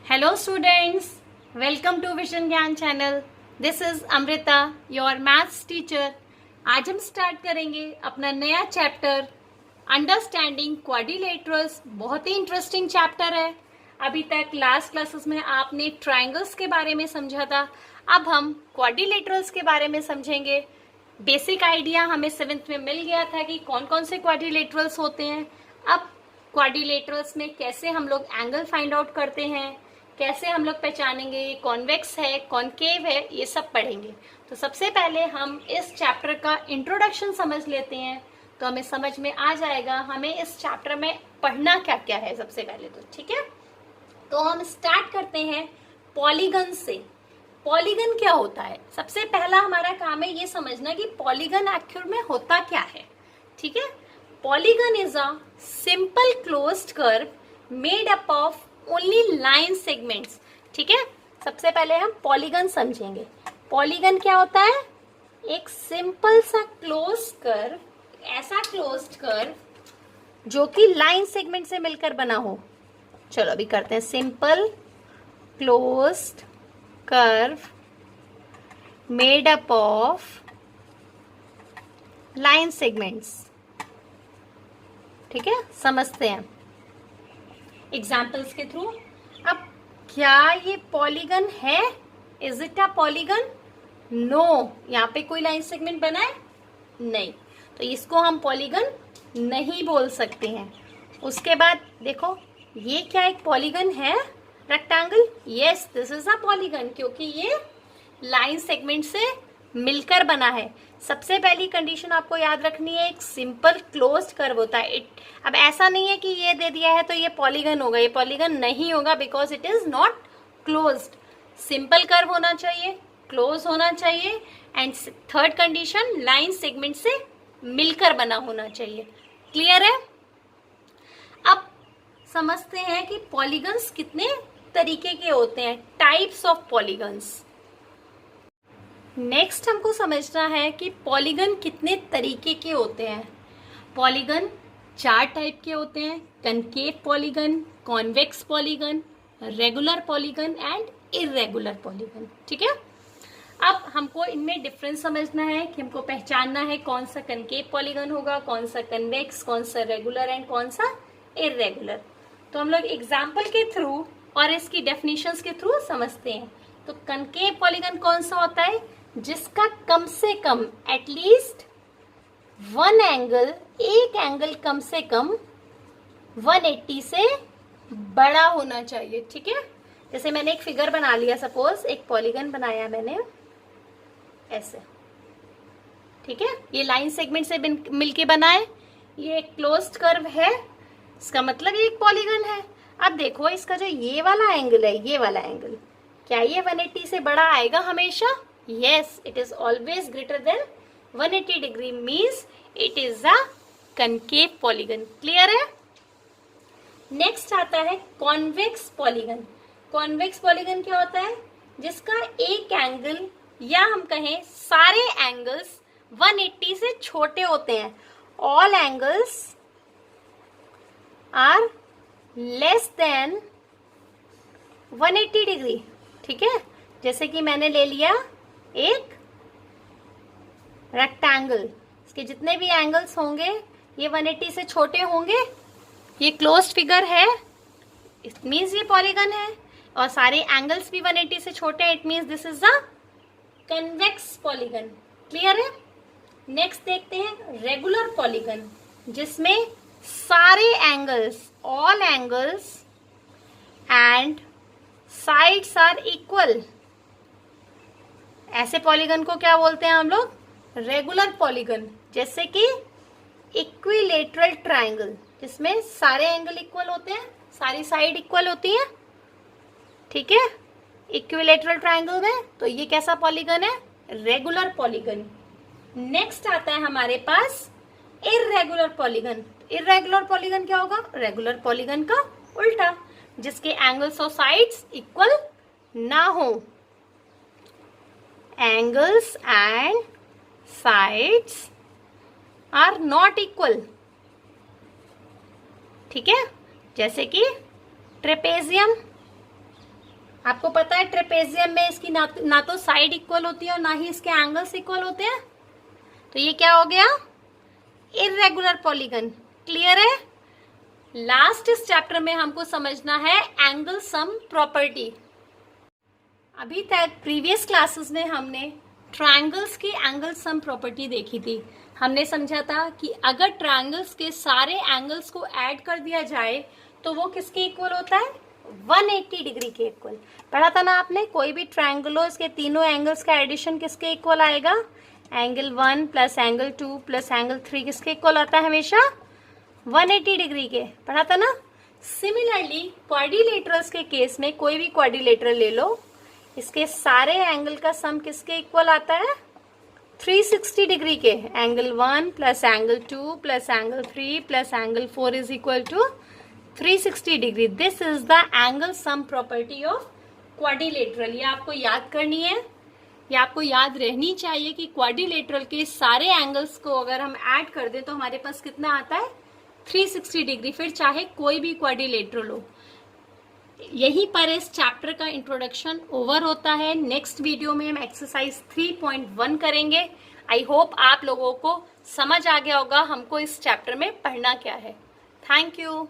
Hello students, welcome to Vision ज्ञान channel. This is Amrita, your maths teacher. आज हम start करेंगे अपना नया चैप्टर अंडरस्टैंडिंग क्वाड्रिलेटरल्स. बहुत ही इंटरेस्टिंग चैप्टर है. अभी तक लास्ट क्लासेस में आपने ट्राइंगल्स के बारे में समझा था. अब हम क्वाड्रिलेटरल्स के बारे में समझेंगे. बेसिक आइडिया हमें 7th में मिल गया था कि कौन कौन से क्वाड्रिलेटरल्स होते हैं. अब क्वाड्रिलेटरल्स में कैसे हम लोग एंगल फाइंड आउट करते हैं, कैसे हम लोग पहचानेंगे ये कॉन्वेक्स है, कॉनकेव है, ये सब पढ़ेंगे. तो सबसे पहले हम इस चैप्टर का इंट्रोडक्शन समझ लेते हैं, तो हमें समझ में आ जाएगा हमें इस चैप्टर में पढ़ना क्या क्या है. सबसे पहले तो ठीक है, तो हम स्टार्ट करते हैं पॉलीगन से. पॉलीगन क्या होता है? सबसे पहला हमारा काम है ये समझना कि पॉलीगन एक्चुअल में होता क्या है. ठीक है, polygon is a simple closed curve made up of only line segments. ठीक है, सबसे पहले हम पॉलीगन समझेंगे. पॉलीगन क्या होता है? एक सिंपल सा क्लोज्ड कर्व, ऐसा क्लोज्ड कर्व जो कि लाइन सेगमेंट से मिलकर बना हो. चलो अभी करते हैं. Simple closed curve made up of line segments. ठीक है, समझते हैं एग्जाम्पल्स के थ्रू. अब क्या ये पॉलीगन है? Is it a polygon? No, यहाँ पे कोई लाइन सेगमेंट बना है नहीं, तो इसको हम पॉलीगन नहीं बोल सकते हैं. उसके बाद देखो, ये क्या एक पॉलीगन है? Rectangle. Yes, this is a polygon, क्योंकि ये लाइन सेगमेंट से मिलकर बना है. सबसे पहली कंडीशन आपको याद रखनी है, एक सिंपल क्लोज्ड कर्व होता है. अब ऐसा नहीं है कि ये दे दिया है तो ये पॉलीगन होगा. ये पॉलीगन नहीं होगा because it is not closed. Simple curve होना चाहिए, क्लोज होना चाहिए, and third condition line segment से मिलकर बना होना चाहिए. क्लियर है? अब समझते हैं कि पॉलीगन्स कितने तरीके के होते हैं, टाइप्स ऑफ पॉलीगन्स. नेक्स्ट हमको समझना है कि पॉलीगन कितने तरीके के होते हैं. पॉलीगन 4 टाइप के होते हैं: concave polygon, convex polygon, regular polygon and irregular polygon. ठीक है, अब हमको इनमें डिफरेंस समझना है कि हमको पहचानना है कौन सा कनकेव पॉलीगन होगा, कौन सा कन्वेक्स, कौन सा रेगुलर एंड कौन सा इर्रेगुलर. तो हम लोग एग्जाम्पल के थ्रू और इसकी डेफिनेशंस के थ्रू समझते हैं. तो कनकेव पॉलीगन कौन सा होता है? जिसका कम से कम एटलीस्ट वन एंगल, एक एंगल कम से कम 180 से बड़ा होना चाहिए. ठीक है, जैसे मैंने एक फिगर बना लिया, सपोज एक पॉलीगन बनाया मैंने ऐसे. ठीक है, ये लाइन सेगमेंट से मिलके बना है. ये एक क्लोज्ड कर्व है, इसका मतलब ये एक पॉलीगन है. अब देखो इसका जो ये वाला एंगल है, ये वाला एंगल, क्या ये 180 से बड़ा आएगा हमेशा? Yes, it is always greater than 180 degree, means it is a concave polygon. Clear है? Next आता है convex polygon. Convex polygon क्या होता है? जिसका एक एंगल या हम कहें सारे एंगल्स 180 से छोटे होते हैं. All angles are less than 180 degree. ठीक है, जैसे कि मैंने ले लिया एक रेक्टेंगल, इसके जितने भी एंगल्स होंगे ये 180 से छोटे होंगे. ये क्लोज्ड फिगर है, इट मीन्स ये पॉलीगन है, और सारे एंगल्स भी 180 से छोटे हैं, it means this is a convex polygon. Clear है? नेक्स्ट देखते हैं रेगुलर पॉलीगन, जिसमें सारे angles, all angles and sides are equal. ऐसे पॉलीगन को क्या बोलते हैं हम लोग? Regular polygon. जैसे कि इक्विलेटरल ट्राइंगल, जिसमें सारे एंगल इक्वल होते हैं, सारी साइड इक्वल होती हैं. ठीक है, इक्विलेटरल ट्राइंगल में तो ये कैसा पॉलीगन है? Regular polygon. नेक्स्ट आता है हमारे पास इर्रेगुलर पॉलीगन. इर्रेगुलर पॉलीगन क्या होगा? रेगुलर पॉलीगन का उल्टा, जिसके एंगल्स और साइड्स इक्वल ना हो. angles and sides are not equal. ठीक है, जैसे कि ट्रेपेजियम, आपको पता है ट्रेपेजियम में इसकी ना तो साइड इक्वल होती है और ना ही इसके एंगल्स इक्वल होते हैं। तो ये क्या हो गया, इर्रेगुलर पॉलीगन। क्लियर है। लास्ट इस चैप्टर में हमको समझना है एंगल सम प्रॉपर्टी। अभी तक प्रीवियस क्लासेस में हमने ट्रायंगल्स की एंगल सम प्रॉपर्टी देखी थी। हमने समझा था कि अगर ट्रायंगल्स के सारे एंगल्स को ऐड कर दिया जाए तो वो किसके इक्वल होता है, 180 डिग्री के इक्वल। पढ़ा था ना आपने, कोई भी ट्रायंगल हो इसके तीनों एंगल्स का एडिशन किसके इक्वल आएगा, angle 1 plus angle 2 plus angle 3 किसके इक्वल आता है हमेशा, 180 डिग्री के। पढ़ा था ना। सिमिलरली क्वाड्रिलेटरल्स के केस में कोई भी क्वाड्रिलेटरल ले लो, इसके सारे एंगल का सम किसके इक्वल आता है, 360 डिग्री के। Angle 1 plus angle 2 plus angle 3 plus angle 4 is equal to 360 degree. This is the angle sum property of quadrilateral. ये आपको याद करनी है, ये आपको याद रहनी चाहिए कि क्वाड्रिलेटरल के सारे एंगल्स को अगर हम ऐड कर दें तो हमारे पास कितना आता है, 360 डिग्री। फिर चाहे कोई भी क्वाड्रिलेटरल हो। यहीं पर इस चैप्टर का इंट्रोडक्शन ओवर होता है। नेक्स्ट वीडियो में हम एक्सरसाइज 3.1 करेंगे। आई होप आप लोगों को समझ आ गया होगा हमको इस चैप्टर में पढ़ना क्या है। Thank you.